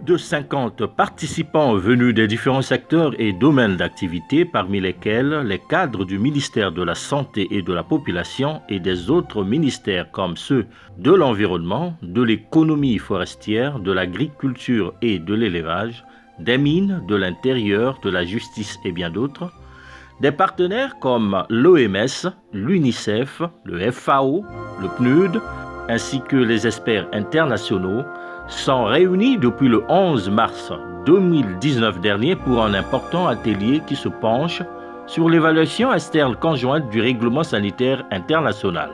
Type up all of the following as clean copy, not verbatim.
de 50 participants venus des différents secteurs et domaines d'activité, parmi lesquels les cadres du ministère de la Santé et de la Population et des autres ministères comme ceux de l'environnement, de l'économie forestière, de l'agriculture et de l'élevage, des mines, de l'intérieur, de la justice et bien d'autres, des partenaires comme l'OMS, l'UNICEF, le FAO, le PNUD, ainsi que les experts internationaux, sont réunis depuis le 11 mars 2019 dernier pour un important atelier qui se penche sur l'évaluation externe conjointe du règlement sanitaire international.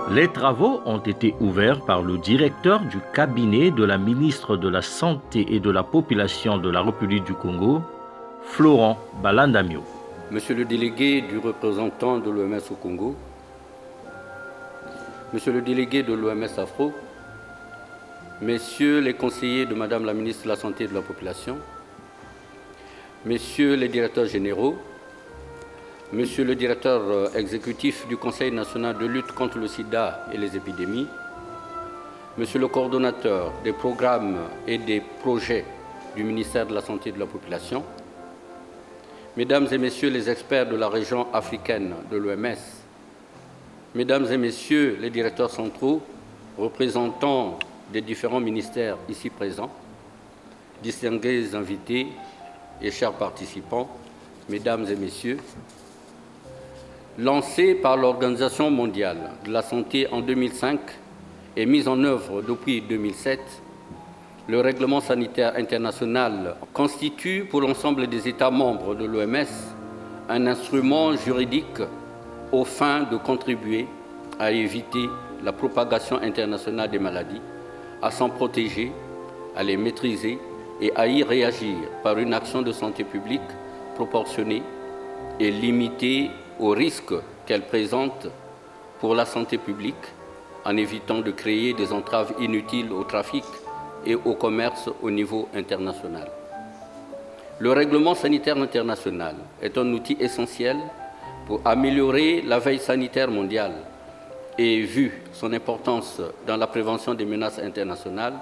Les travaux ont été ouverts par le directeur du cabinet de la ministre de la Santé et de la Population de la République du Congo, Florent Balandamio. Monsieur le délégué du représentant de l'OMS au Congo, Monsieur le délégué de l'OMS Afro, Messieurs les conseillers de Madame la ministre de la Santé et de la Population, Messieurs les directeurs généraux, Monsieur le directeur exécutif du Conseil national de lutte contre le sida et les épidémies, Monsieur le coordonnateur des programmes et des projets du ministère de la Santé et de la Population, Mesdames et Messieurs les experts de la région africaine de l'OMS, Mesdames et Messieurs les directeurs centraux, représentants des différents ministères ici présents, distingués invités et chers participants, Mesdames et Messieurs, lancé par l'Organisation mondiale de la santé en 2005 et mis en œuvre depuis 2007, le règlement sanitaire international constitue pour l'ensemble des États membres de l'OMS un instrument juridique aux fins de contribuer à éviter la propagation internationale des maladies, à s'en protéger, à les maîtriser et à y réagir par une action de santé publique proportionnée et limitée aux risques qu'elle présente pour la santé publique, en évitant de créer des entraves inutiles au trafic et au commerce au niveau international. Le règlement sanitaire international est un outil essentiel pour améliorer la veille sanitaire mondiale et, vu son importance dans la prévention des menaces internationales,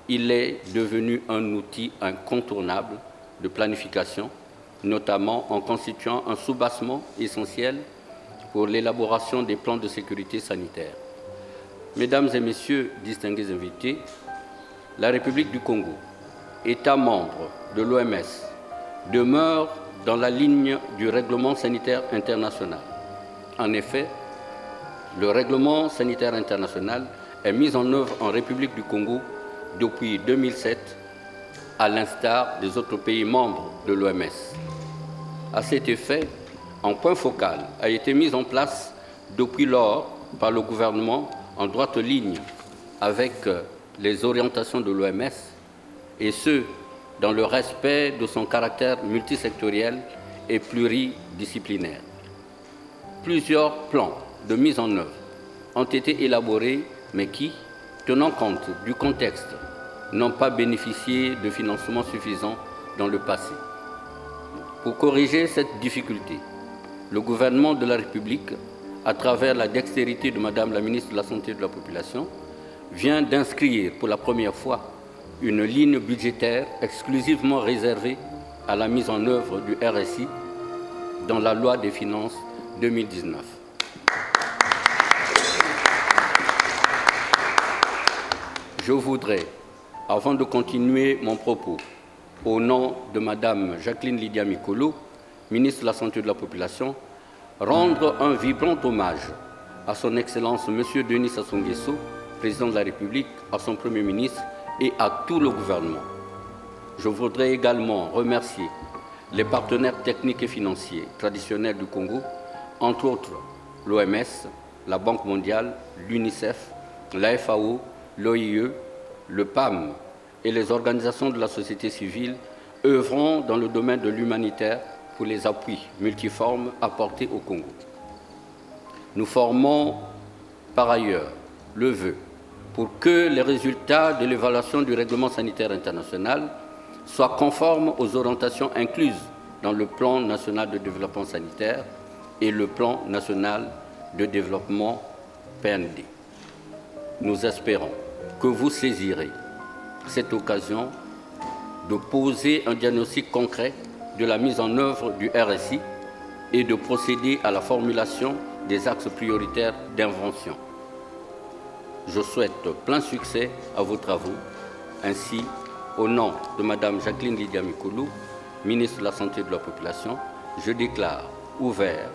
il est devenu un outil incontournable de planification, notamment en constituant un soubassement essentiel pour l'élaboration des plans de sécurité sanitaire. Mesdames et Messieurs, distingués invités, la République du Congo, État membre de l'OMS, demeure dans la ligne du règlement sanitaire international. En effet, le règlement sanitaire international est mis en œuvre en République du Congo depuis 2007, à l'instar des autres pays membres de l'OMS. À cet effet, un point focal a été mis en place depuis lors par le gouvernement en droite ligne avec les orientations de l'OMS, et ce, dans le respect de son caractère multisectoriel et pluridisciplinaire. Plusieurs plans de mise en œuvre ont été élaborés, mais qui, tenant compte du contexte, n'ont pas bénéficié de financement suffisant dans le passé. Pour corriger cette difficulté, le gouvernement de la République, à travers la dextérité de Madame la ministre de la Santé et de la Population, vient d'inscrire pour la première fois une ligne budgétaire exclusivement réservée à la mise en œuvre du RSI dans la loi des finances 2019. Je voudrais, avant de continuer mon propos, au nom de Madame Jacqueline Lydia Mikolo, ministre de la Santé et de la Population, rendre un vibrant hommage à son Excellence Monsieur Denis Sassou Nguesso, Président de la République, à son Premier ministre et à tout le gouvernement. Je voudrais également remercier les partenaires techniques et financiers traditionnels du Congo, entre autres l'OMS, la Banque mondiale, l'UNICEF, la FAO, l'OIE, le PAM et les organisations de la société civile œuvrant dans le domaine de l'humanitaire pour les appuis multiformes apportés au Congo. Nous formons par ailleurs le vœu pour que les résultats de l'évaluation du règlement sanitaire international soient conformes aux orientations incluses dans le plan national de développement sanitaire et le plan national de développement PND. Nous espérons que vous saisirez cette occasion de poser un diagnostic concret de la mise en œuvre du RSI et de procéder à la formulation des axes prioritaires d'invention. Je souhaite plein succès à vos travaux. Ainsi, au nom de Mme Jacqueline Lydia Mikulu, ministre de la Santé et de la Population, je déclare ouvert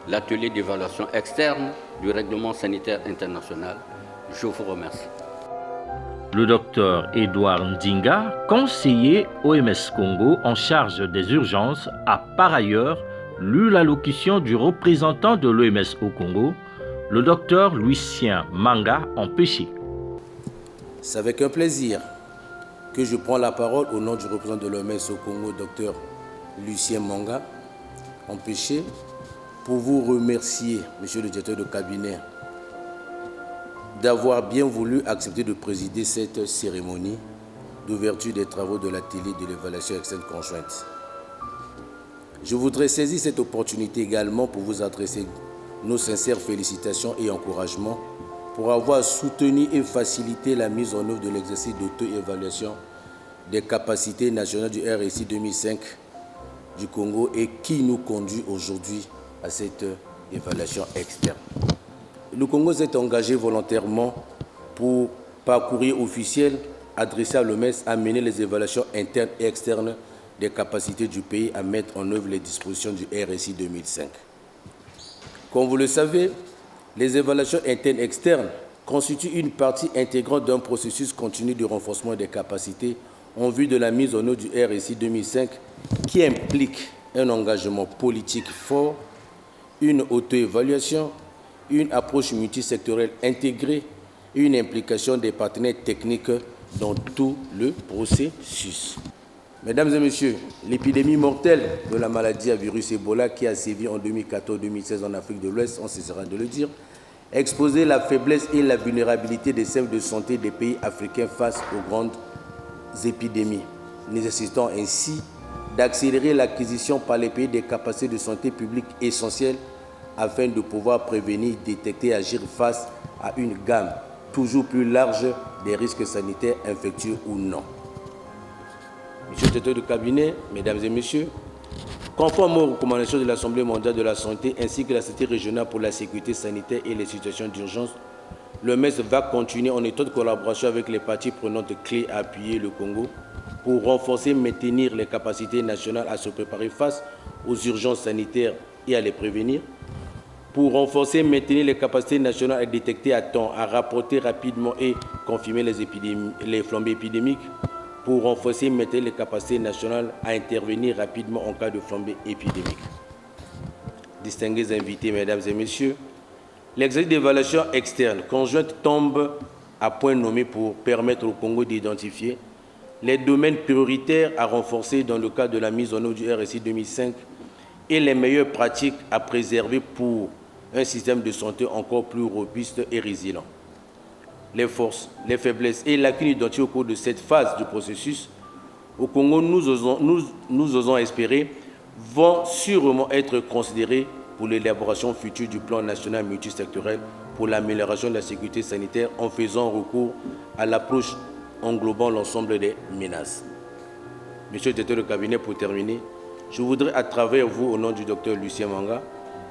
l'atelier d'évaluation externe du règlement sanitaire international. Je vous remercie. Le docteur Edouard Ndinga, conseiller OMS Congo en charge des urgences, a par ailleurs lu l'allocution du représentant de l'OMS au Congo, le docteur Lucien Manga, empêché. C'est avec un plaisir que je prends la parole au nom du représentant de l'OMS au Congo, docteur Lucien Manga, empêché, pour vous remercier, monsieur le directeur de cabinet, d'avoir bien voulu accepter de présider cette cérémonie d'ouverture des travaux de l'atelier de l'évaluation externe conjointe. Je voudrais saisir cette opportunité également pour vous adresser nos sincères félicitations et encouragements pour avoir soutenu et facilité la mise en œuvre de l'exercice d'auto-évaluation des capacités nationales du RSI 2005 du Congo et qui nous conduit aujourd'hui à cette évaluation externe. Le Congo s'est engagé volontairement pour, par courrier officiel adressé à l'OMS, à mener les évaluations internes et externes des capacités du pays à mettre en œuvre les dispositions du RSI 2005. Comme vous le savez, les évaluations internes et externes constituent une partie intégrante d'un processus continu de renforcement des capacités en vue de la mise en œuvre du RSI 2005 qui implique un engagement politique fort, une auto-évaluation, une approche multisectorielle intégrée et une implication des partenaires techniques dans tout le processus. Mesdames et messieurs, l'épidémie mortelle de la maladie à virus Ebola qui a sévi en 2014-2016 en Afrique de l'Ouest, on cessera de le dire, a exposé la faiblesse et la vulnérabilité des systèmes de santé des pays africains face aux grandes épidémies, nécessitant ainsi d'accélérer l'acquisition par les pays des capacités de santé publique essentielles afin de pouvoir prévenir, détecter et agir face à une gamme toujours plus large des risques sanitaires infectieux ou non. Monsieur le directeur de cabinet, mesdames et messieurs, conforme aux recommandations de l'Assemblée mondiale de la santé ainsi que la Société régionale pour la sécurité sanitaire et les situations d'urgence, l'OMS va continuer en étroite collaboration avec les parties prenantes clés à appuyer le Congo pour renforcer et maintenir les capacités nationales à se préparer face aux urgences sanitaires et à les prévenir, pour renforcer et maintenir les capacités nationales à détecter à temps, à rapporter rapidement et confirmer les flambées épidémiques, pour renforcer et maintenir les capacités nationales à intervenir rapidement en cas de flambée épidémique. Distingués invités, mesdames et messieurs, l'exercice d'évaluation externe conjointe tombe à point nommé pour permettre au Congo d'identifier les domaines prioritaires à renforcer dans le cadre de la mise en œuvre du RSI 2005 et les meilleures pratiques à préserver pour un système de santé encore plus robuste et résilient. Les forces, les faiblesses et lacunes identifiées au cours de cette phase du processus, au Congo, nous osons espérer, vont sûrement être considérées pour l'élaboration future du plan national multisectoriel pour l'amélioration de la sécurité sanitaire en faisant recours à l'approche englobant l'ensemble des menaces. Monsieur le directeur de cabinet, pour terminer, je voudrais à travers vous, au nom du docteur Lucien Manga,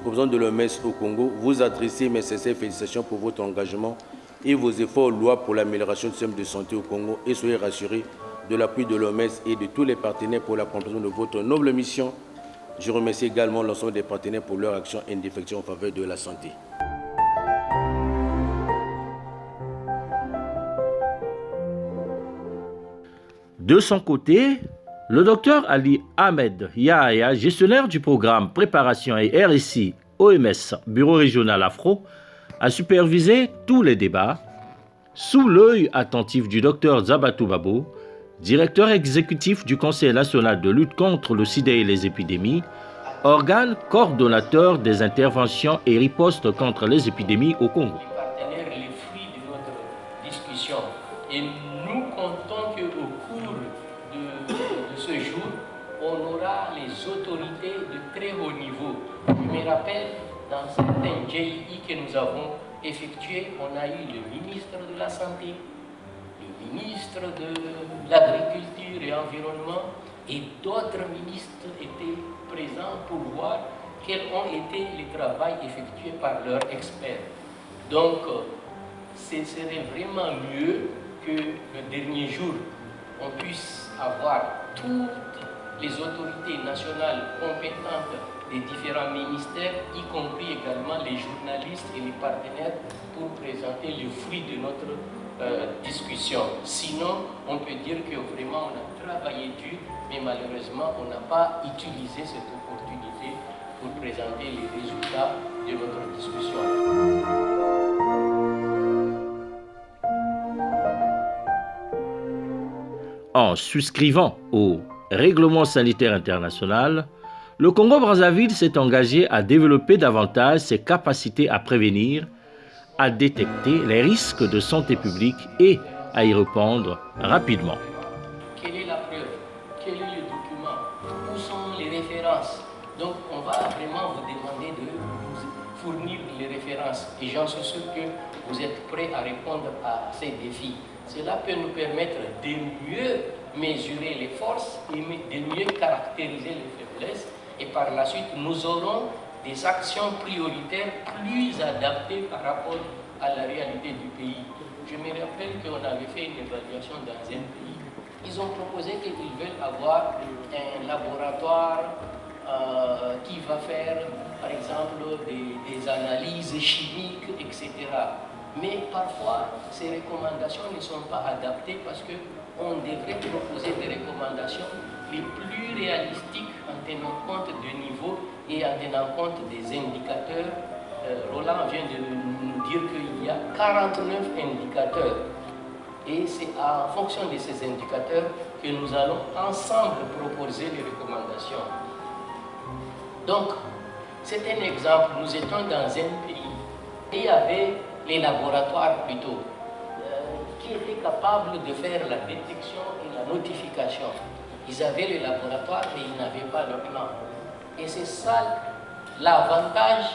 représentant de l'OMS au Congo, vous adresser mes sincères félicitations pour votre engagement et vos efforts louables pour l'amélioration du système de santé au Congo et soyez rassurés de l'appui de l'OMS et de tous les partenaires pour l'accomplissement de votre noble mission. Je remercie également l'ensemble des partenaires pour leur action indéfectible en faveur de la santé. De son côté, le docteur Ali Ahmed Yahya, gestionnaire du programme Préparation et RSI OMS, Bureau régional Afro, a supervisé tous les débats sous l'œil attentif du docteur Zabatou Babo, directeur exécutif du Conseil national de lutte contre le sida et les épidémies, organe coordonnateur des interventions et ripostes contre les épidémies au Congo. Les fruits de notre discussion. Et nous comptons qu'au cours de ce jour, on aura les autorités de très haut niveau. Je me rappelle, dans certains JI que nous avons effectué, on a eu le ministre de la Santé, le ministre de l'Agriculture et Environnement, et d'autres ministres étaient présents pour voir quels ont été les travaux effectués par leurs experts. Donc, ce serait vraiment mieux que le dernier jour, on puisse avoir toutes les autorités nationales compétentes des différents ministères, y compris également les journalistes et les partenaires, pour présenter le fruit de notre discussion. Sinon, on peut dire que vraiment on a travaillé dur, mais malheureusement on n'a pas utilisé cette opportunité pour présenter les résultats de notre discussion. En souscrivant au règlement sanitaire international, le Congo-Brazzaville s'est engagé à développer davantage ses capacités à prévenir, à détecter les risques de santé publique et à y répondre rapidement. Quelle est la preuve? Quel est le document? Où sont les références? Donc on va vraiment vous demander de nous fournir les références et j'en suis sûr que vous êtes prêts à répondre à ces défis. Cela peut nous permettre de mieux mesurer les forces et de mieux caractériser les faiblesses et par la suite nous aurons des actions prioritaires plus adaptées par rapport à la réalité du pays. Je me rappelle qu'on avait fait une évaluation dans un pays. Ils ont proposé qu'ils veulent avoir un laboratoire qui va faire, par exemple, des analyses chimiques, etc. Mais parfois, ces recommandations ne sont pas adaptées parce qu'on devrait proposer des recommandations les plus réalistiques en tenant compte du niveau et en tenant compte des indicateurs. Roland vient de nous dire qu'il y a 49 indicateurs. Et c'est en fonction de ces indicateurs que nous allons ensemble proposer les recommandations. Donc, c'est un exemple. Nous étions dans un pays. Il y avait les laboratoires plutôt, qui étaient capables de faire la détection et la notification. Ils avaient le laboratoire, mais ils n'avaient pas le plan. Et c'est ça l'avantage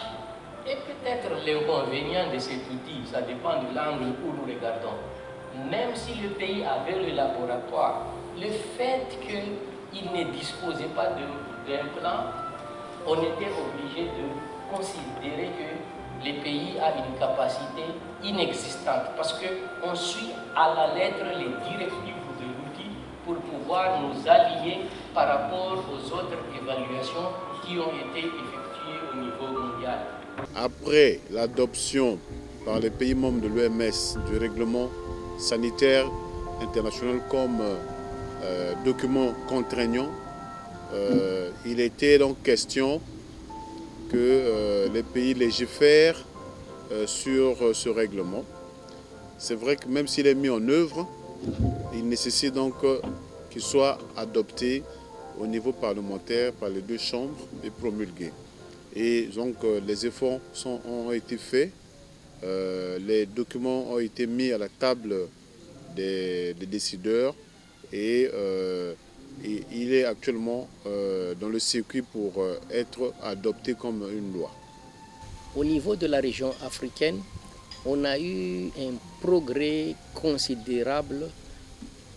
et peut-être l'inconvénient de cet outil. Ça dépend de l'angle où nous regardons. Même si le pays avait le laboratoire, le fait qu'il ne disposait pas d'un plan, on était obligé de considérer que le pays a une capacité inexistante parce qu'on suit à la lettre les directives de l'outil pour pouvoir nous aligner par rapport aux autres évaluations qui ont été effectuées au niveau mondial. Après l'adoption par les pays membres de l'OMS du règlement sanitaire international comme document contraignant, il était donc question que les pays légifèrent sur ce règlement. C'est vrai que même s'il est mis en œuvre, il nécessite donc qu'il soit adopté au niveau parlementaire par les deux chambres et promulgué. Et donc les efforts ont été faits, les documents ont été mis à la table des décideurs et il est actuellement dans le circuit pour être adopté comme une loi. Au niveau de la région africaine, on a eu un progrès considérable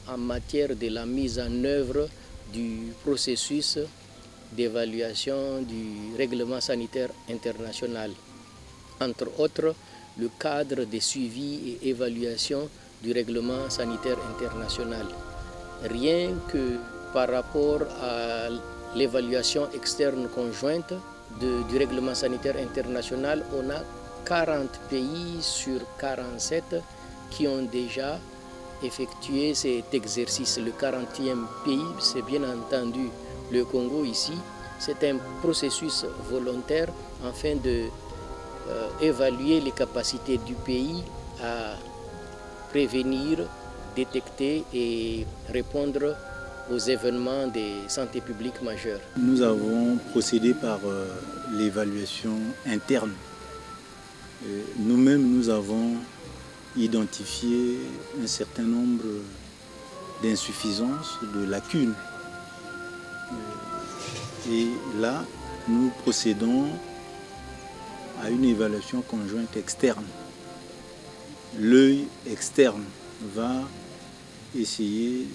en matière de la mise en œuvre du processus d'évaluation du règlement sanitaire international. Entre autres, le cadre de suivi et évaluation du règlement sanitaire international. Rien que par rapport à l'évaluation externe conjointe du règlement sanitaire international, on a 40 pays sur 47 qui ont déjà effectué cet exercice. Le 40e pays, c'est bien entendu le Congo ici. C'est un processus volontaire afin d'évaluer les capacités du pays à prévenir, détecter et répondre aux événements de santé publique majeurs. Nous avons procédé par l'évaluation interne. Nous-mêmes, nous avons identifié un certain nombre d'insuffisances, de lacunes. Et là, nous procédons à une évaluation conjointe externe l'œil externe va essayer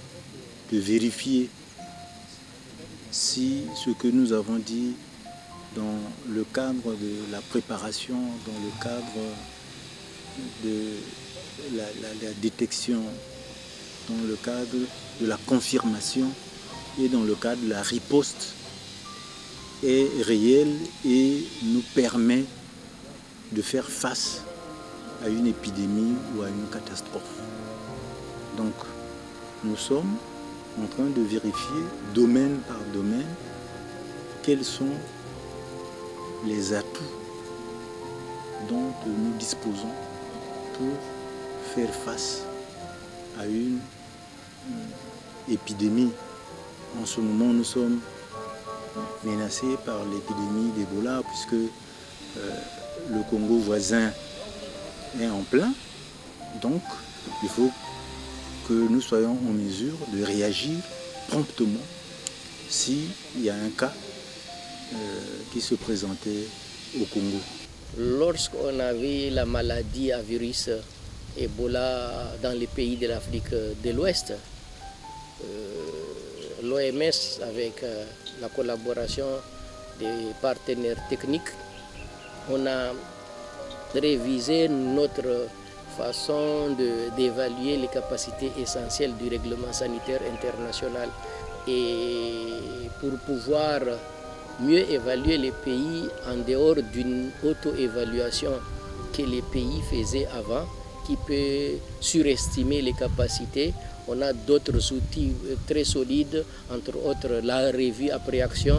de vérifier si ce que nous avons dit dans le cadre de la préparation, dans le cadre de la détection, dans le cadre de la confirmation et dans le cadre de la riposte est réel et nous permet de faire face à une épidémie ou à une catastrophe. Donc, nous sommes en train de vérifier, domaine par domaine, quels sont les atouts dont nous disposons pour faire face à une épidémie. En ce moment, nous sommes menacés par l'épidémie d'Ebola, puisque le Congo voisin est en plein. Donc, il faut que nous soyons en mesure de réagir promptement s'il y a un cas qui se présentait au Congo. Lorsqu'on avait la maladie à virus Ebola dans les pays de l'Afrique de l'Ouest, l'OMS, avec la collaboration des partenaires techniques, on a révisé notre façon d'évaluer les capacités essentielles du règlement sanitaire international. Et pour pouvoir mieux évaluer les pays en dehors d'une auto-évaluation que les pays faisaient avant, qui peut surestimer les capacités, on a d'autres outils très solides, entre autres la revue après action.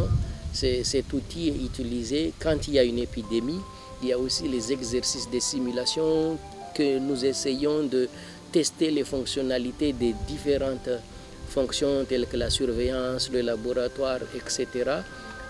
Cet outil est utilisé quand il y a une épidémie. Il y a aussi les exercices de simulation que nous essayons de tester les fonctionnalités des différentes fonctions telles que la surveillance, le laboratoire, etc.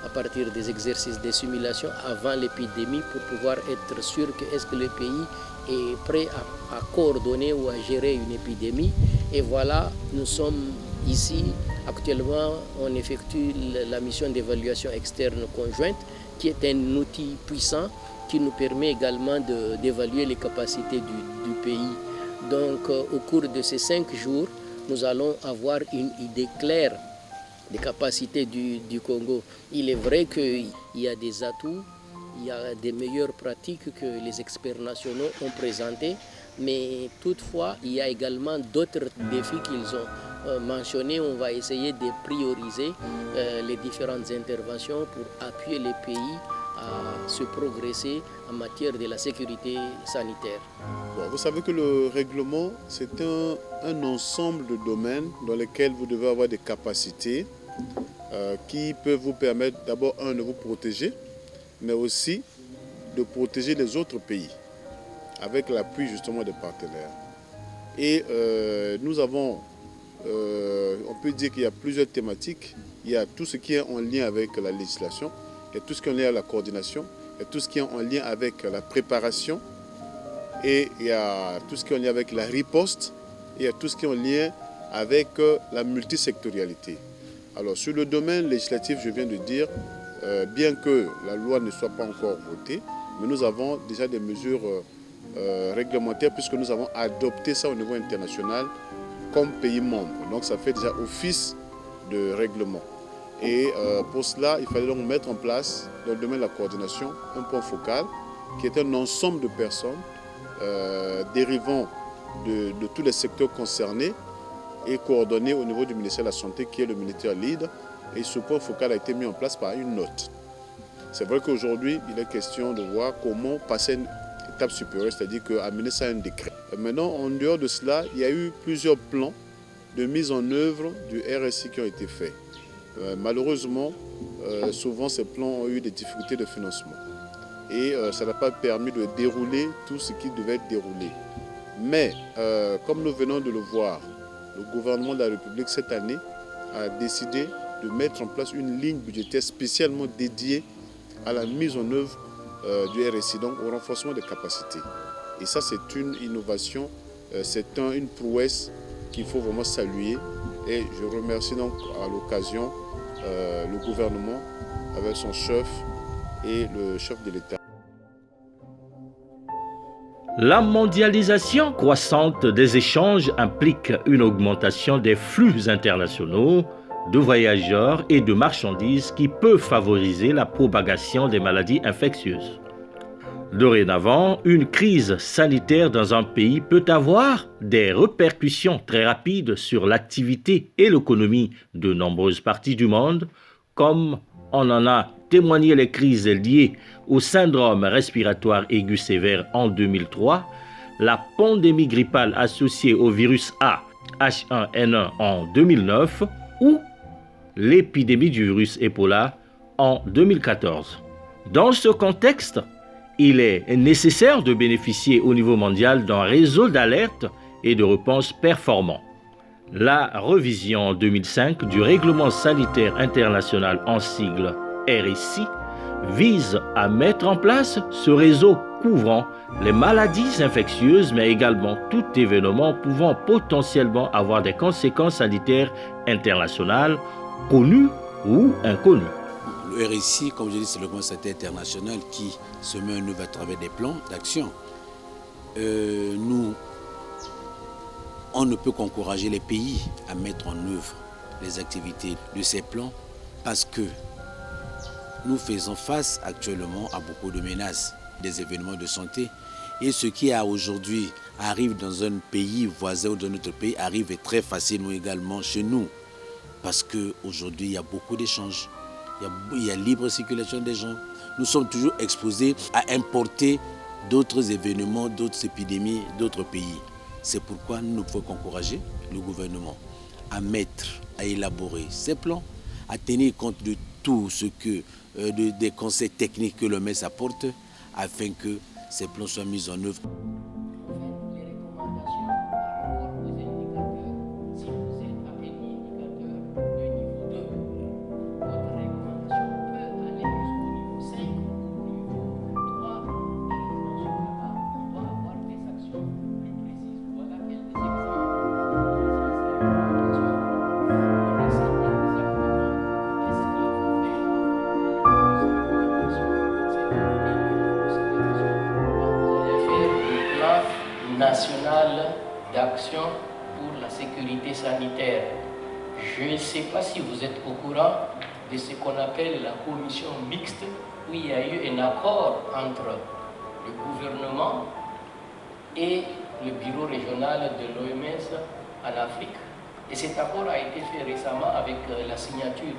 à partir des exercices de simulation avant l'épidémie pour pouvoir être sûr que est-ce que le pays est prêt à coordonner ou à gérer une épidémie. Et voilà, nous sommes ici actuellement, on effectue la mission d'évaluation externe conjointe qui est un outil puissant qui nous permet également d'évaluer les capacités du pays. Donc au cours de ces 5 jours, nous allons avoir une idée claire des capacités du Congo. Il est vrai qu'il y a des atouts, il y a des meilleures pratiques que les experts nationaux ont présentées, mais toutefois, il y a également d'autres défis qu'ils ont mentionnés. On va essayer de prioriser les différentes interventions pour appuyer les pays à se progresser en matière de la sécurité sanitaire. Bon, vous savez que le règlement, c'est un ensemble de domaines dans lesquels vous devez avoir des capacités qui peuvent vous permettre d'abord, de vous protéger, mais aussi de protéger les autres pays, avec l'appui justement des partenaires. Et nous avons, on peut dire qu'il y a plusieurs thématiques. Il y a tout ce qui est en lien avec la législation, il y a tout ce qui est en lien avec la coordination, il y a tout ce qui est en lien avec la préparation, et il y a tout ce qui est en lien avec la riposte, et il y a tout ce qui est en lien avec la multisectorialité. Alors sur le domaine législatif, je viens de dire, bien que la loi ne soit pas encore votée, mais nous avons déjà des mesures réglementaires puisque nous avons adopté ça au niveau international comme pays membre. Donc ça fait déjà office de règlement. Et pour cela, il fallait donc mettre en place, dans le domaine de la coordination, un point focal qui est un ensemble de personnes dérivant de tous les secteurs concernés et coordonné au niveau du ministère de la Santé qui est le ministère lead. Et ce point focal a été mis en place par une note. C'est vrai qu'aujourd'hui, il est question de voir comment passer à une étape supérieure, c'est-à-dire amener ça à un décret. Maintenant, en dehors de cela, il y a eu plusieurs plans de mise en œuvre du RSI qui ont été faits. Malheureusement, souvent ces plans ont eu des difficultés de financement. Et ça n'a pas permis de dérouler tout ce qui devait être déroulé. Mais, comme nous venons de le voir, le gouvernement de la République cette année a décidé de mettre en place une ligne budgétaire spécialement dédiée à la mise en œuvre du RSI, donc au renforcement des capacités. Et ça, c'est une innovation, c'est une prouesse qu'il faut vraiment saluer. Et je remercie donc à l'occasion le gouvernement avec son chef et le chef de l'État. La mondialisation croissante des échanges implique une augmentation des flux internationaux de voyageurs et de marchandises qui peut favoriser la propagation des maladies infectieuses. Dorénavant, une crise sanitaire dans un pays peut avoir des répercussions très rapides sur l'activité et l'économie de nombreuses parties du monde, comme on en a témoigné les crises liées au syndrome respiratoire aigu sévère en 2003, la pandémie grippale associée au virus A H1N1 en 2009 ou l'épidémie du virus Ebola en 2014. Dans ce contexte, il est nécessaire de bénéficier au niveau mondial d'un réseau d'alerte et de réponse performant. La révision en 2005 du Règlement sanitaire international en sigle RSI vise à mettre en place ce réseau couvrant les maladies infectieuses, mais également tout événement pouvant potentiellement avoir des conséquences sanitaires internationales connues ou inconnues. Le RSI, comme je dis, c'est le Règlement sanitaire international qui se met en œuvre à travers des plans d'action. On ne peut qu'encourager les pays à mettre en œuvre les activités de ces plans parce que nous faisons face actuellement à beaucoup de menaces, des événements de santé. Et ce qui aujourd'hui arrive dans un pays voisin ou dans notre pays arrive très facilement également chez nous. Parce qu'aujourd'hui, il y a beaucoup d'échanges, il y a libre circulation des gens. Nous sommes toujours exposés à importer d'autres événements, d'autres épidémies, d'autres pays. C'est pourquoi nous ne pouvons qu'encourager le gouvernement à élaborer ces plans, à tenir compte de tout ce que, des conseils techniques que l'OMS apporte, afin que ces plans soient mis en œuvre. National d'action pour la sécurité sanitaire. Je ne sais pas si vous êtes au courant de ce qu'on appelle la commission mixte, où il y a eu un accord entre le gouvernement et le bureau régional de l'OMS en Afrique. Et cet accord a été fait récemment avec la signature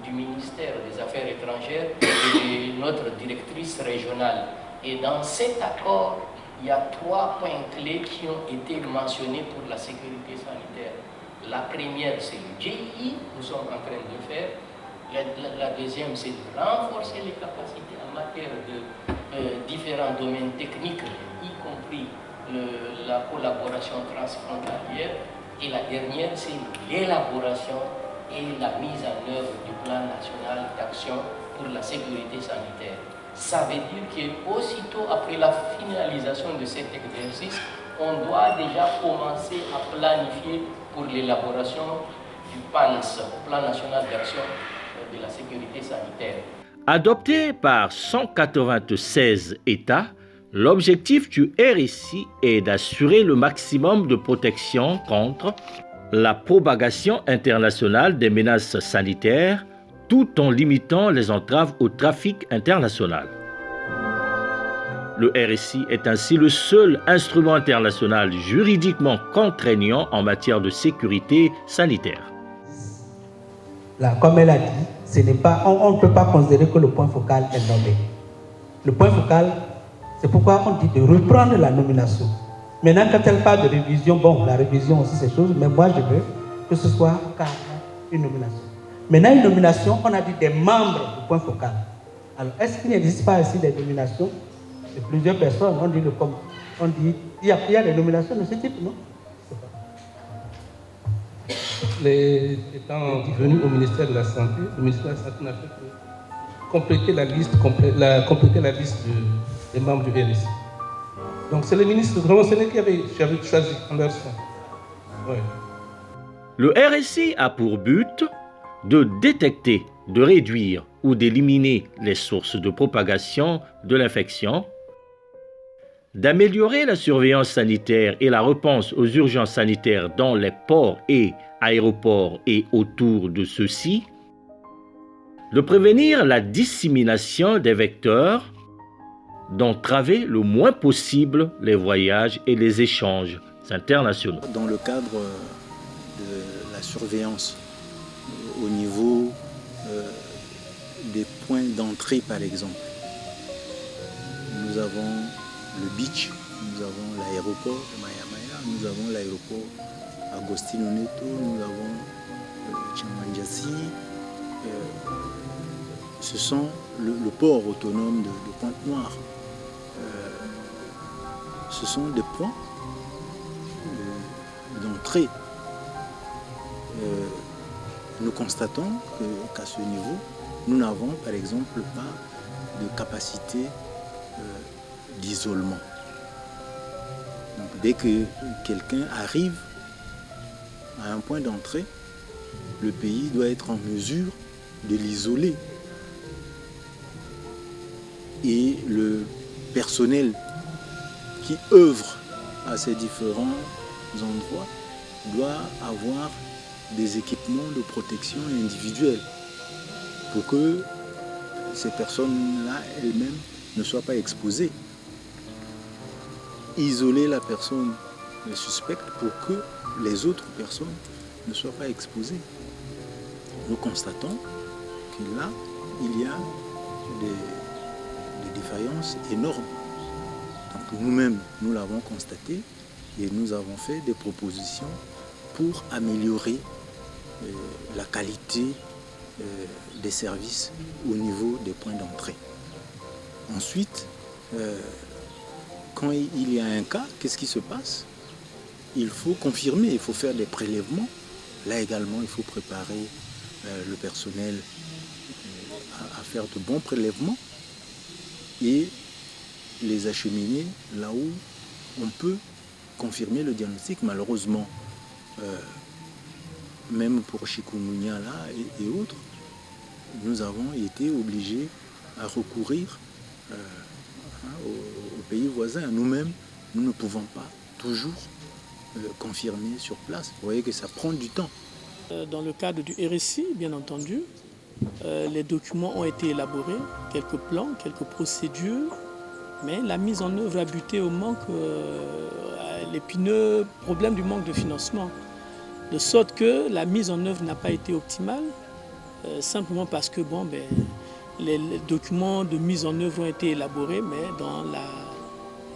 du ministère des Affaires étrangères et de notre directrice régionale. Et dans cet accord, il y a 3 points clés qui ont été mentionnés pour la sécurité sanitaire. La première, c'est le GI, nous sommes en train de faire. La deuxième, c'est de renforcer les capacités en matière de différents domaines techniques, y compris la collaboration transfrontalière. Et la dernière, c'est l'élaboration et la mise en œuvre du plan national d'action pour la sécurité sanitaire. Ça veut dire qu'aussitôt après la finalisation de cet exercice, on doit déjà commencer à planifier pour l'élaboration du PANS, Plan national d'action de la sécurité sanitaire. Adopté par 196 États, l'objectif du RSI est d'assurer le maximum de protection contre la propagation internationale des menaces sanitaires, tout en limitant les entraves au trafic international. Le RSI est ainsi le seul instrument international juridiquement contraignant en matière de sécurité sanitaire. Là, comme elle a dit, on ne peut pas considérer que le point focal est nommé. Le point focal, c'est pourquoi on dit de reprendre la nomination. Maintenant, quand elle parle de révision, bon, la révision aussi c'est chose, mais moi je veux que ce soit carrément une nomination. Maintenant, une nomination, on a dit des membres du point focal. Alors, est-ce qu'il n'existe pas ici des nominations de plusieurs personnes? On dit, il y a des nominations de ce type, non? Étant venu au ministère de la Santé, le ministère de la Santé n'a fait que compléter la liste des membres du RSI. Donc c'est le ministre vraiment c'est lui qui avait choisi en leur sein. Ouais. Le RSI a pour but de détecter, de réduire ou d'éliminer les sources de propagation de l'infection, d'améliorer la surveillance sanitaire et la réponse aux urgences sanitaires dans les ports et aéroports et autour de ceux-ci, de prévenir la dissémination des vecteurs, d'entraver le moins possible les voyages et les échanges internationaux. Dans le cadre de la surveillance au niveau des points d'entrée par exemple, nous avons le beach, nous avons l'aéroport de Maya-Maya, nous avons l'aéroport Agostino Neto, nous avons Tchamandiassi. Ce sont le port autonome de Pointe-Noire. Ce sont des points d'entrée. Nous constatons qu'à ce niveau, nous n'avons par exemple pas de capacité d'isolement. Donc, dès que quelqu'un arrive à un point d'entrée, le pays doit être en mesure de l'isoler. Et le personnel qui œuvre à ces différents endroits doit avoir des équipements de protection individuelle pour que ces personnes-là elles-mêmes ne soient pas exposées. Isoler la personne suspecte pour que les autres personnes ne soient pas exposées. Nous constatons que là, il y a des défaillances énormes. Donc nous-mêmes, nous l'avons constaté et nous avons fait des propositions pour améliorer la qualité des services au niveau des points d'entrée. Ensuite, quand il y a un cas, qu'est-ce qui se passe? Il faut confirmer, il faut faire des prélèvements. Là également, il faut préparer le personnel à faire de bons prélèvements et les acheminer là où on peut confirmer le diagnostic. Malheureusement, même pour chikungunya là et autres, nous avons été obligés à recourir aux pays voisins. Nous-mêmes, nous ne pouvons pas toujours confirmer sur place. Vous voyez que ça prend du temps. Dans le cadre du RSI, bien entendu, les documents ont été élaborés, quelques plans, quelques procédures, mais la mise en œuvre a buté au manque, à l'épineux problème du manque de financement. De sorte que la mise en œuvre n'a pas été optimale, simplement parce que les documents de mise en œuvre ont été élaborés, mais dans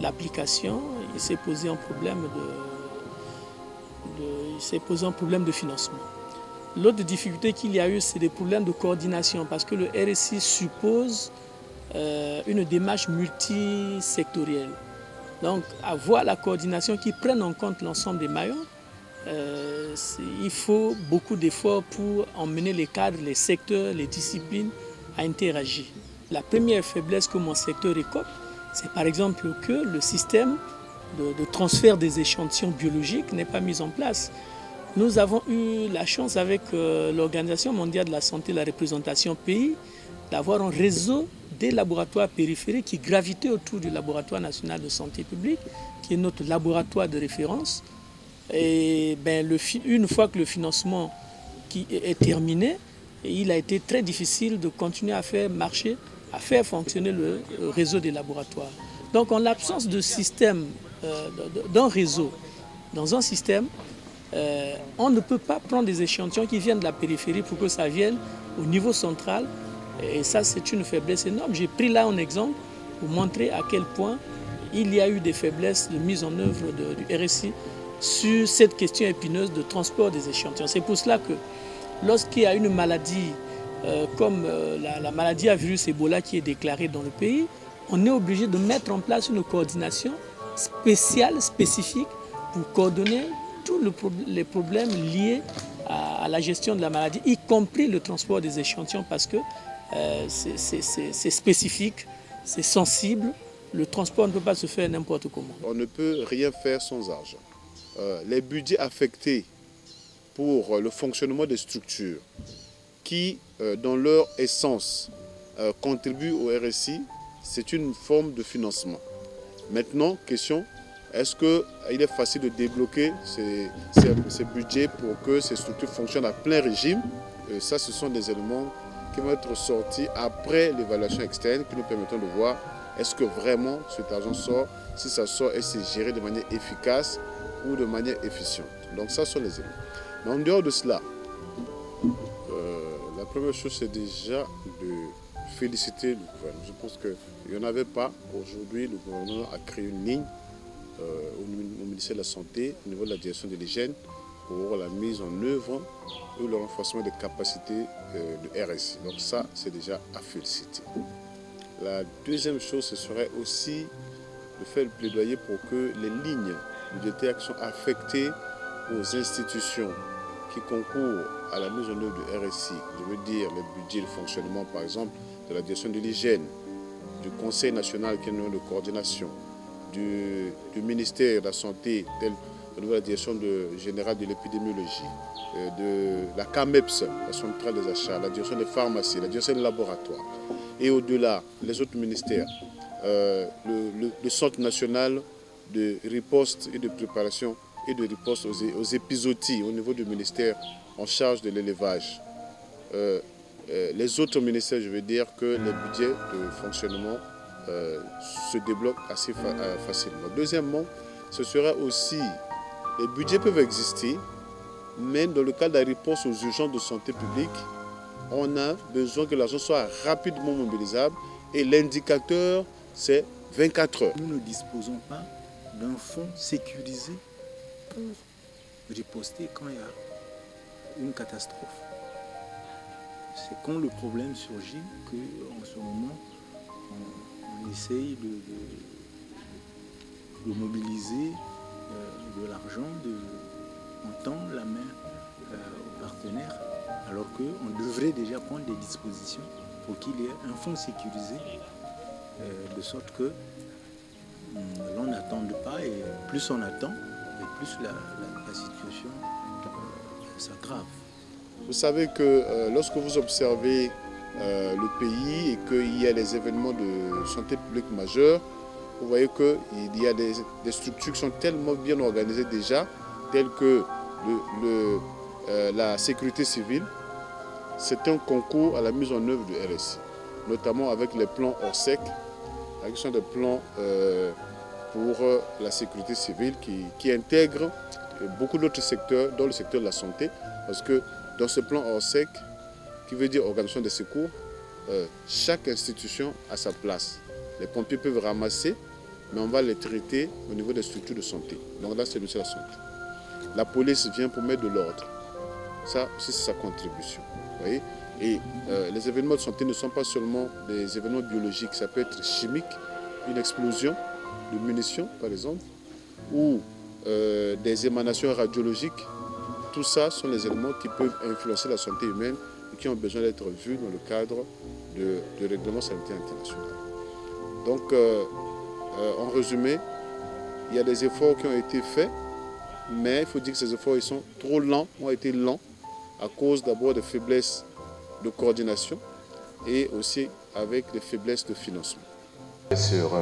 l'application, il s'est posé un problème de financement. L'autre difficulté qu'il y a eu, c'est des problèmes de coordination, parce que le RSI suppose une démarche multisectorielle. Donc, avoir la coordination qui prenne en compte l'ensemble des maillons, il faut beaucoup d'efforts pour emmener les cadres, les secteurs, les disciplines à interagir. La première faiblesse que mon secteur écope, c'est par exemple que le système de transfert des échantillons biologiques n'est pas mis en place. Nous avons eu la chance avec l'Organisation mondiale de la santé, la représentation pays, d'avoir un réseau des laboratoires périphériques qui gravitaient autour du laboratoire national de santé publique, qui est notre laboratoire de référence. Et une fois que le financement est terminé, il a été très difficile de continuer à faire marcher, à faire fonctionner le réseau des laboratoires. Donc en l'absence de système, d'un réseau dans un système, on ne peut pas prendre des échantillons qui viennent de la périphérie pour que ça vienne au niveau central. Et ça, c'est une faiblesse énorme. J'ai pris là un exemple pour montrer à quel point il y a eu des faiblesses de mise en œuvre du RSI sur cette question épineuse de transport des échantillons. C'est pour cela que lorsqu'il y a une maladie comme la maladie à virus Ebola qui est déclarée dans le pays, on est obligé de mettre en place une coordination spéciale, spécifique, pour coordonner tous les problèmes liés à la gestion de la maladie, y compris le transport des échantillons, parce que c'est spécifique, c'est sensible. Le transport ne peut pas se faire n'importe comment. On ne peut rien faire sans argent. Les budgets affectés pour le fonctionnement des structures qui, dans leur essence, contribuent au RSI, c'est une forme de financement. Maintenant, question, est-ce qu'il est facile de débloquer ces budgets pour que ces structures fonctionnent à plein régime? Ça, ce sont des éléments qui vont être sortis après l'évaluation externe qui nous permettront de voir est-ce que vraiment cet argent sort, si ça sort, est-ce que c'est géré de manière efficace ou de manière efficiente. Donc ça sont les éléments. Mais en dehors de cela, la première chose c'est déjà de féliciter le gouvernement. Je pense qu'il n'y en avait pas. Aujourd'hui, le gouvernement a créé une ligne au ministère de la Santé, au niveau de la direction de l'hygiène, pour la mise en œuvre ou le renforcement des capacités de RSI. Donc ça, c'est déjà à féliciter. La deuxième chose, ce serait aussi de faire le plaidoyer pour que les lignes budgétaires qui sont affectées aux institutions qui concourent à la mise en œuvre du RSI, je veux dire les budgets de fonctionnement par exemple de la direction de l'hygiène, du Conseil national qui est un nom de coordination, du ministère de la Santé, au niveau de la direction générale de l'épidémiologie, de la CAMEPS, la centrale des achats, la direction des pharmacies, la direction des laboratoires, et au-delà, les autres ministères, le Centre national de riposte et de préparation et de riposte aux épizooties au niveau du ministère en charge de l'élevage. Les autres ministères, je veux dire que les budgets de fonctionnement se débloquent assez facilement. Deuxièmement, ce sera aussi, les budgets peuvent exister, mais dans le cadre de la réponse aux urgences de santé publique, on a besoin que l'argent soit rapidement mobilisable et l'indicateur, c'est 24 heures. Nous ne disposons pas d'un fonds sécurisé pour riposter quand il y a une catastrophe. C'est quand le problème surgit qu'en ce moment, on essaye de mobiliser de l'argent, on tend la main aux partenaires, alors qu'on devrait déjà prendre des dispositions pour qu'il y ait un fonds sécurisé, de sorte que l'on n'attende pas, et plus on attend, et plus la situation s'aggrave. Vous savez que lorsque vous observez le pays et qu'il y a des événements de santé publique majeurs, vous voyez qu'il y a des structures qui sont tellement bien organisées déjà, telles que la sécurité civile. C'est un concours à la mise en œuvre du RSI, notamment avec les plans ORSEC, qui sont des plans pour la sécurité civile qui intègrent beaucoup d'autres secteurs, dont le secteur de la santé, parce que dans ce plan ORSEC, qui veut dire organisation des secours, chaque institution a sa place. Les pompiers peuvent ramasser, mais on va les traiter au niveau des structures de santé. Donc là, c'est le ministère de la Santé. La police vient pour mettre de l'ordre. Ça aussi, c'est sa contribution. Vous voyez? Et les événements de santé ne sont pas seulement des événements biologiques, ça peut être chimique, une explosion de munitions, par exemple, ou des émanations radiologiques. Tout ça sont les éléments qui peuvent influencer la santé humaine et qui ont besoin d'être vus dans le cadre de règlement sanitaire international. Donc, en résumé, il y a des efforts qui ont été faits, mais il faut dire que ces efforts ils sont trop lents, ont été lents, à cause d'abord de faiblesses de coordination et aussi avec des faiblesses de financement. Sur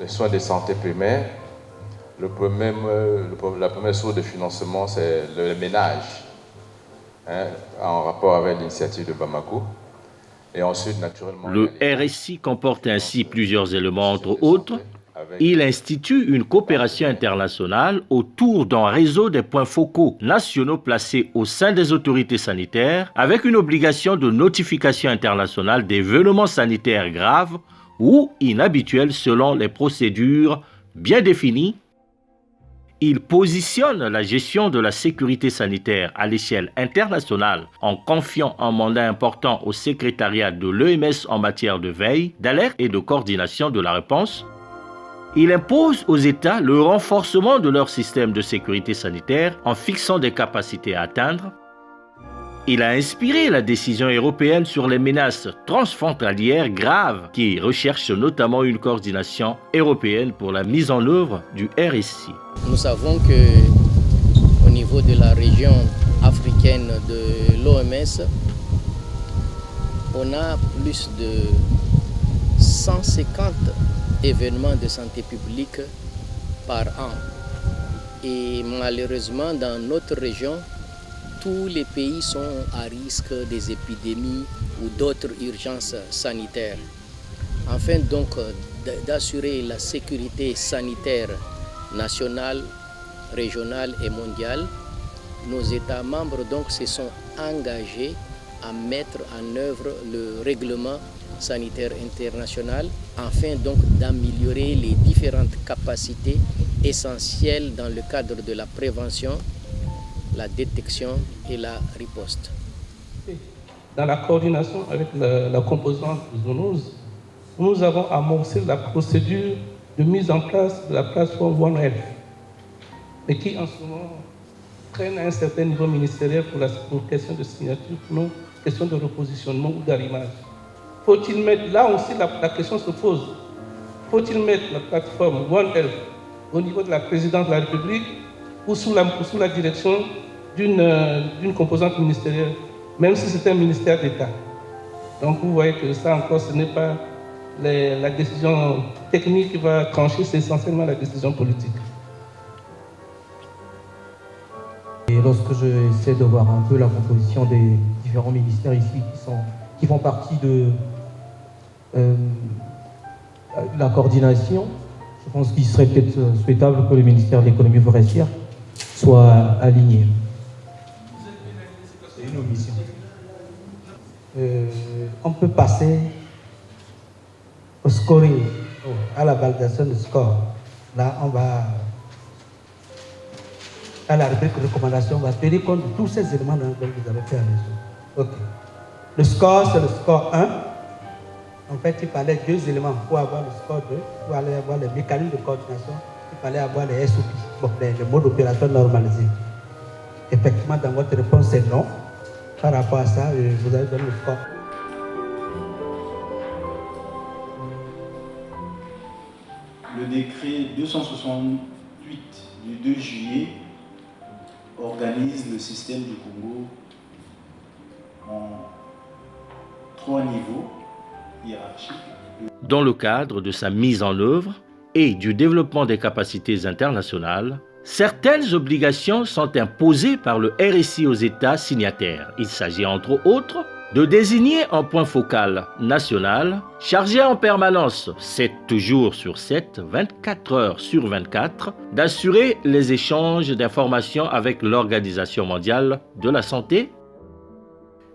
les soins de santé primaire, la première source de financement, c'est le ménage, en rapport avec l'initiative de Bamako. Et ensuite, naturellement, le RSI comporte ainsi plusieurs éléments, entre autres. Il institue une coopération internationale autour d'un réseau des points focaux nationaux placés au sein des autorités sanitaires, avec une obligation de notification internationale d'événements sanitaires graves ou inhabituels selon les procédures bien définies. Il positionne la gestion de la sécurité sanitaire à l'échelle internationale en confiant un mandat important au secrétariat de l'OMS en matière de veille, d'alerte et de coordination de la réponse. Il impose aux États le renforcement de leur système de sécurité sanitaire en fixant des capacités à atteindre. Il a inspiré la décision européenne sur les menaces transfrontalières graves qui recherche notamment une coordination européenne pour la mise en œuvre du RSI. Nous savons qu'au niveau de la région africaine de l'OMS, on a plus de 150 événements de santé publique par an. Et malheureusement, dans notre région, tous les pays sont à risque des épidémies ou d'autres urgences sanitaires. Afin donc d'assurer la sécurité sanitaire nationale, régionale et mondiale, nos États membres donc se sont engagés à mettre en œuvre le règlement sanitaire international afin donc d'améliorer les différentes capacités essentielles dans le cadre de la prévention, la détection et la riposte. Dans la coordination avec la composante zoonose, nous avons amorcé la procédure de mise en place de la plateforme One Health, et qui en ce moment traîne à un certain niveau ministériel pour question de signature, pour nos questions de repositionnement ou d'arrimage. Faut-il mettre, là aussi la question se pose, faut-il mettre la plateforme One Health au niveau de la présidence de la République ou sous la direction d'une composante ministérielle, même si c'est un ministère d'État? Donc vous voyez que ça encore, ce n'est pas la décision technique qui va trancher, c'est essentiellement la décision politique. Et lorsque j'essaie de voir un peu la composition des différents ministères ici qui font partie de la coordination, je pense qu'il serait peut-être souhaitable que le ministère de l'économie forestière soit aligné. C'est une omission. On peut passer au scoring, à la validation du score. Là, on va, à la rubrique recommandation, on va tenir compte de tous ces éléments dans lesquels vous avez fait allusion. Ok. Le score, c'est le score 1. En fait, il fallait 2 éléments pour avoir le score 2. Pour aller avoir les mécanismes de coordination, il fallait avoir les SOP, bon, les modes opérateurs normalisés. Effectivement, dans votre réponse, c'est non. Par rapport à ça, vous avez donné le score. Le décret 268 du 2 juillet organise le système du Congo en 3 niveaux hiérarchiques. Dans le cadre de sa mise en œuvre et du développement des capacités internationales, certaines obligations sont imposées par le RSI aux États signataires. Il s'agit entre autres de désigner un point focal national chargé en permanence 7 jours sur 7, 24 heures sur 24, d'assurer les échanges d'informations avec l'Organisation mondiale de la santé,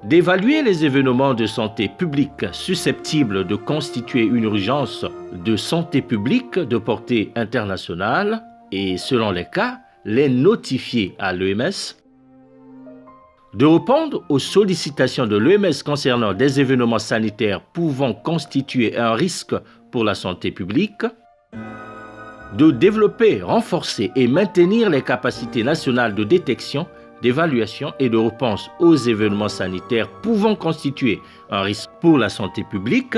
d'évaluer les événements de santé publique susceptibles de constituer une urgence de santé publique de portée internationale et, selon les cas, les notifier à l'OMS, de répondre aux sollicitations de l'OMS concernant des événements sanitaires pouvant constituer un risque pour la santé publique, de développer, renforcer et maintenir les capacités nationales de détection, d'évaluation et de réponse aux événements sanitaires pouvant constituer un risque pour la santé publique,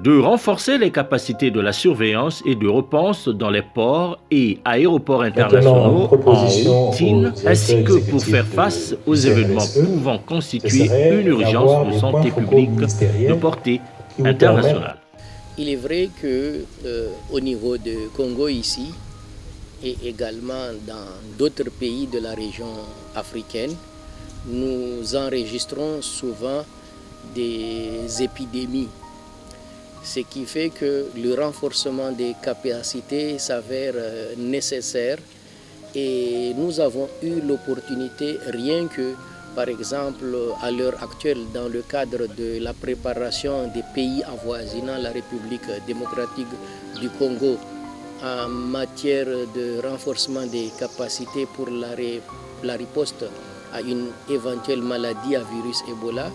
de renforcer les capacités de la surveillance et de réponse dans les ports et aéroports internationaux en routine, ainsi que pour faire face aux événements pouvant constituer une urgence de santé publique de portée internationale. Il est vrai qu'au niveau de Congo ici, et également dans d'autres pays de la région africaine, nous enregistrons souvent des épidémies. Ce qui fait que le renforcement des capacités s'avère nécessaire et nous avons eu l'opportunité, rien que par exemple à l'heure actuelle dans le cadre de la préparation des pays avoisinant la République démocratique du Congo en matière de renforcement des capacités pour la riposte à une éventuelle maladie à virus Ebola.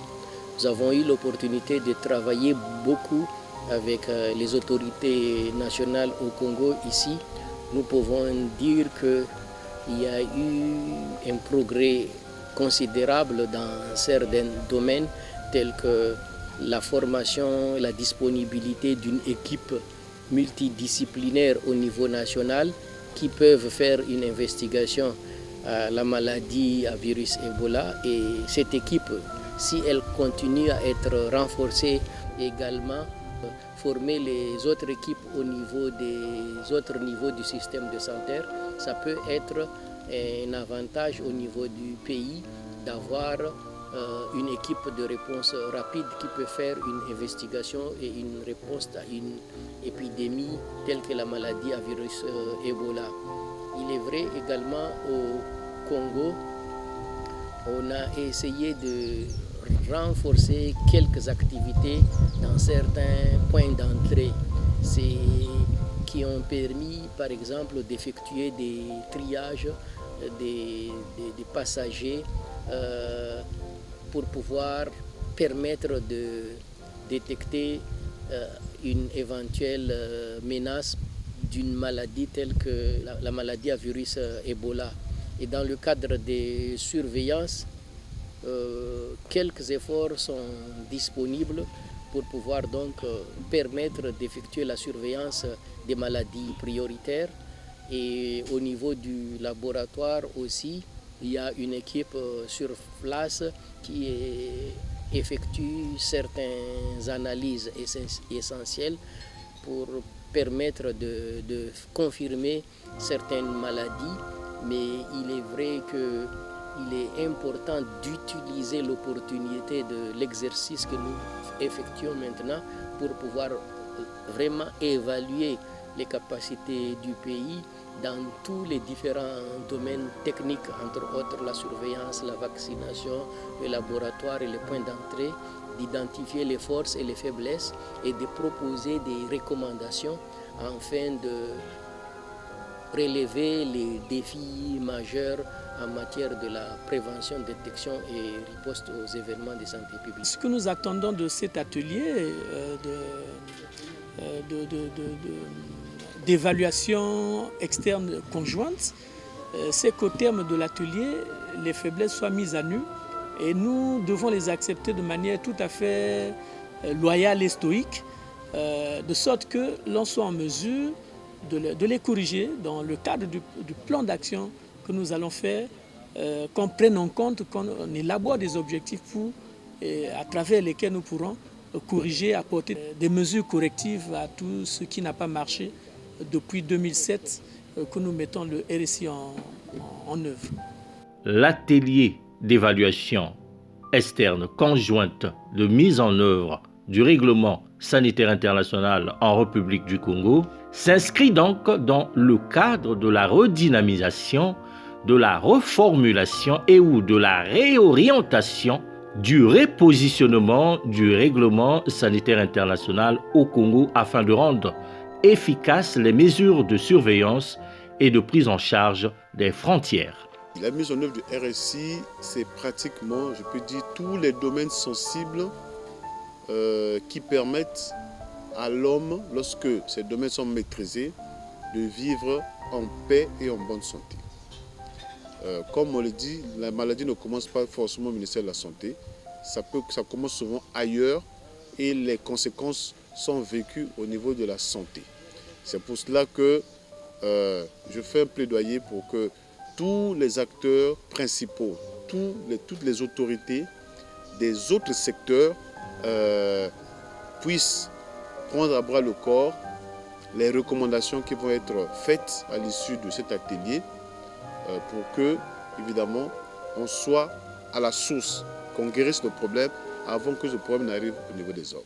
Nous avons eu l'opportunité de travailler beaucoup avec les autorités nationales au Congo ici. Nous pouvons dire qu'il y a eu un progrès considérable dans certains domaines tels que la formation, la disponibilité d'une équipe multidisciplinaire au niveau national qui peuvent faire une investigation à la maladie à virus Ebola. Et cette équipe, si elle continue à être renforcée également, Former les autres équipes au niveau des autres niveaux du système de santé, ça peut être un avantage au niveau du pays d'avoir une équipe de réponse rapide qui peut faire une investigation et une réponse à une épidémie telle que la maladie à virus Ebola. Il est vrai également au Congo, on a essayé de renforcer quelques activités dans certains points d'entrée qui ont permis par exemple d'effectuer des triages des passagers pour pouvoir permettre de détecter une éventuelle menace d'une maladie telle que la maladie à virus Ebola. Et dans le cadre des surveillances, quelques efforts sont disponibles pour pouvoir donc permettre d'effectuer la surveillance des maladies prioritaires. Et au niveau du laboratoire aussi, il y a une équipe sur place qui effectue certaines analyses essentielles pour permettre de confirmer certaines maladies. Mais il est vrai qu'il est important d'utiliser l'opportunité de l'exercice que nous effectuons maintenant pour pouvoir vraiment évaluer les capacités du pays dans tous les différents domaines techniques, entre autres la surveillance, la vaccination, le laboratoire et les points d'entrée, d'identifier les forces et les faiblesses et de proposer des recommandations afin de relever les défis majeurs en matière de la prévention, détection et riposte aux événements de santé publique. Ce que nous attendons de cet atelier d'évaluation externe conjointe, c'est qu'au terme de l'atelier, les faiblesses soient mises à nu et nous devons les accepter de manière tout à fait loyale et stoïque, de sorte que l'on soit en mesure de les corriger dans le cadre du plan d'action que nous allons faire, qu'on prenne en compte, qu'on élabore des objectifs à travers lesquels nous pourrons corriger, apporter des mesures correctives à tout ce qui n'a pas marché depuis 2007 que nous mettons le RSI en œuvre. L'atelier d'évaluation externe conjointe de mise en œuvre du règlement sanitaire international en République du Congo s'inscrit donc dans le cadre de la redynamisation, de la reformulation et ou de la réorientation du repositionnement du règlement sanitaire international au Congo afin de rendre efficaces les mesures de surveillance et de prise en charge des frontières. La mise en œuvre du RSI, c'est pratiquement, je peux dire, tous les domaines sensibles qui permettent à l'homme, lorsque ces domaines sont maîtrisés, de vivre en paix et en bonne santé. Comme on le dit, la maladie ne commence pas forcément au ministère de la Santé, ça commence souvent ailleurs et les conséquences sont vécues au niveau de la santé. C'est pour cela que je fais un plaidoyer pour que tous les acteurs principaux, toutes les autorités des autres secteurs puissent prendre à bras le corps les recommandations qui vont être faites à l'issue de cet atelier pour que, évidemment, on soit à la source, qu'on guérisse le problème avant que ce problème n'arrive au niveau des hommes.